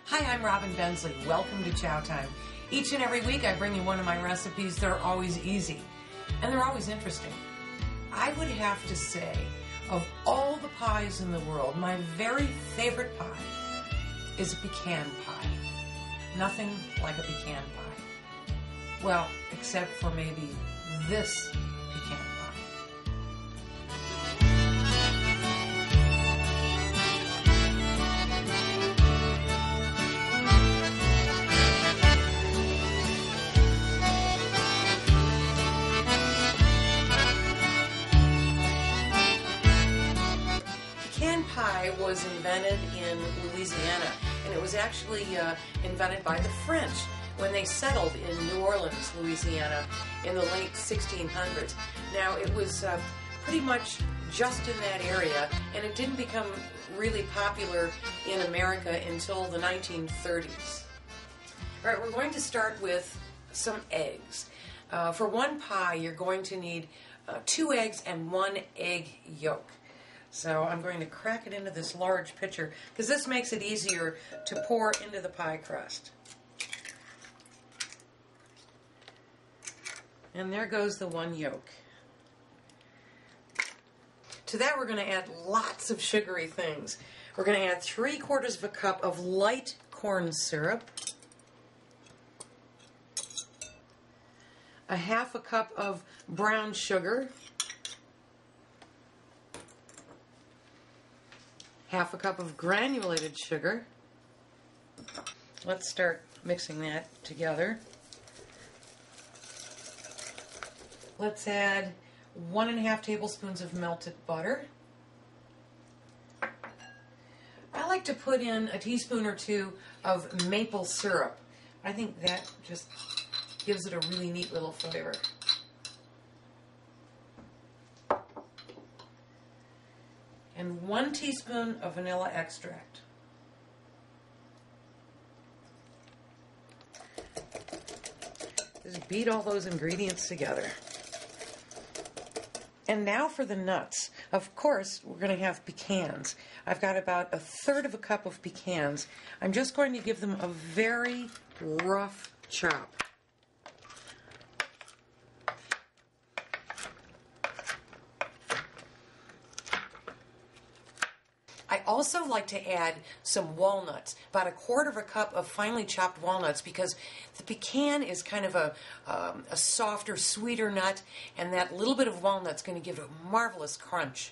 Hi, I'm Robin Bensley. Welcome to Chow Time. Each and every week I bring you one of my recipes that are always easy and they're always interesting. I would have to say, of all the pies in the world, my very favorite pie is a pecan pie. Nothing like a pecan pie. Well, except for maybe this pecan pie. Pecan pie was invented in Louisiana, and it was actually invented by the French when they settled in New Orleans, Louisiana, in the late 1600s. Now, it was pretty much just in that area, and it didn't become really popular in America until the 1930s. All right, we're going to start with some eggs. For one pie, you're going to need 2 eggs and 1 egg yolk. So I'm going to crack it into this large pitcher because this makes it easier to pour into the pie crust. And there goes the 1 yolk. To that we're going to add lots of sugary things. We're going to add 3/4 of a cup of light corn syrup, a 1/2 cup of brown sugar, 1/2 cup of granulated sugar. Let's start mixing that together. Let's add 1½ tablespoons of melted butter. I like to put in a teaspoon or 2 of maple syrup. I think that just gives it a really neat little flavor. And 1 teaspoon of vanilla extract. Just beat all those ingredients together. And now for the nuts. Of course, we're going to have pecans. I've got about 1/3 cup of pecans. I'm just going to give them a very rough chop. I also like to add some walnuts, about 1/4 cup of finely chopped walnuts, because the pecan is kind of a softer, sweeter nut, and that little bit of walnut's going to give it a marvelous crunch.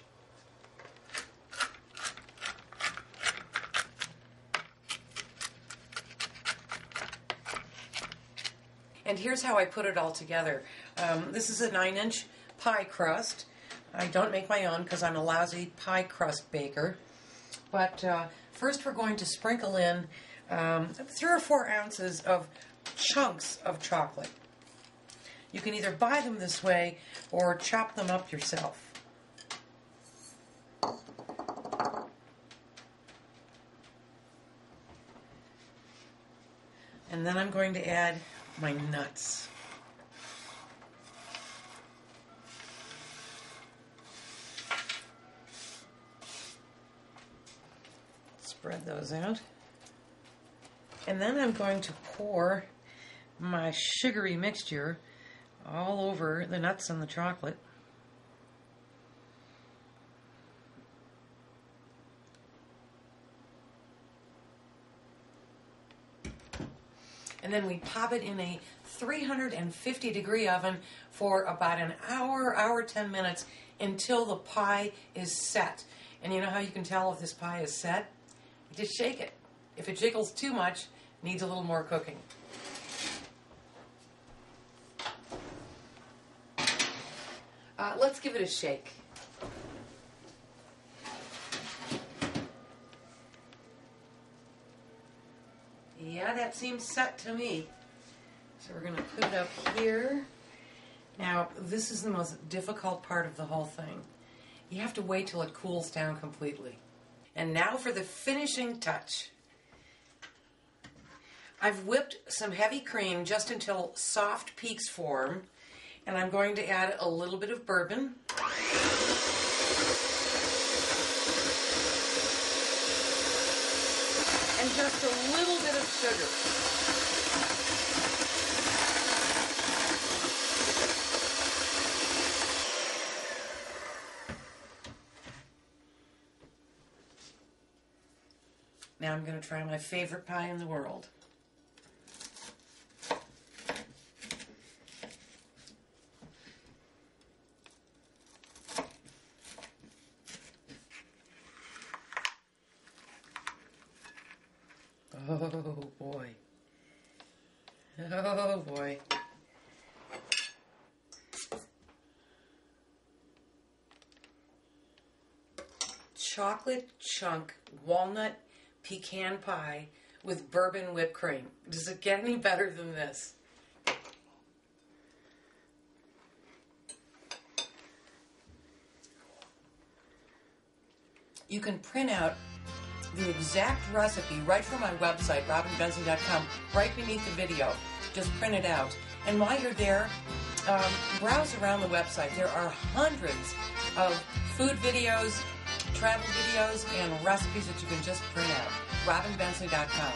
And here's how I put it all together. This is a 9-inch pie crust. I don't make my own because I'm a lousy pie crust baker. But first we're going to sprinkle in 3 or 4 ounces of chunks of chocolate. You can either buy them this way or chop them up yourself. And then I'm going to add my nuts. Spread those out. And then I'm going to pour my sugary mixture all over the nuts and the chocolate. And then we pop it in a 350-degree oven for about an hour, 10 minutes, until the pie is set. And you know how you can tell if this pie is set? Just shake it. If it jiggles too much, it needs a little more cooking. Let's give it a shake. Yeah, that seems set to me. So we're going to put it up here. Now, this is the most difficult part of the whole thing. You have to wait till it cools down completely. And now for the finishing touch. I've whipped some heavy cream just until soft peaks form, and I'm going to add a little bit of bourbon. And just a little bit of sugar. Now I'm going to try my favorite pie in the world. Oh boy. Oh boy. Chocolate chunk walnut pecan pie with bourbon whipped cream. Does it get any better than this? You can print out the exact recipe right from my website, robinbenson.com, right beneath the video. Just print it out. And while you're there, browse around the website. There are hundreds of food videos, travel videos, and recipes that you can just print out. robinbenson.com.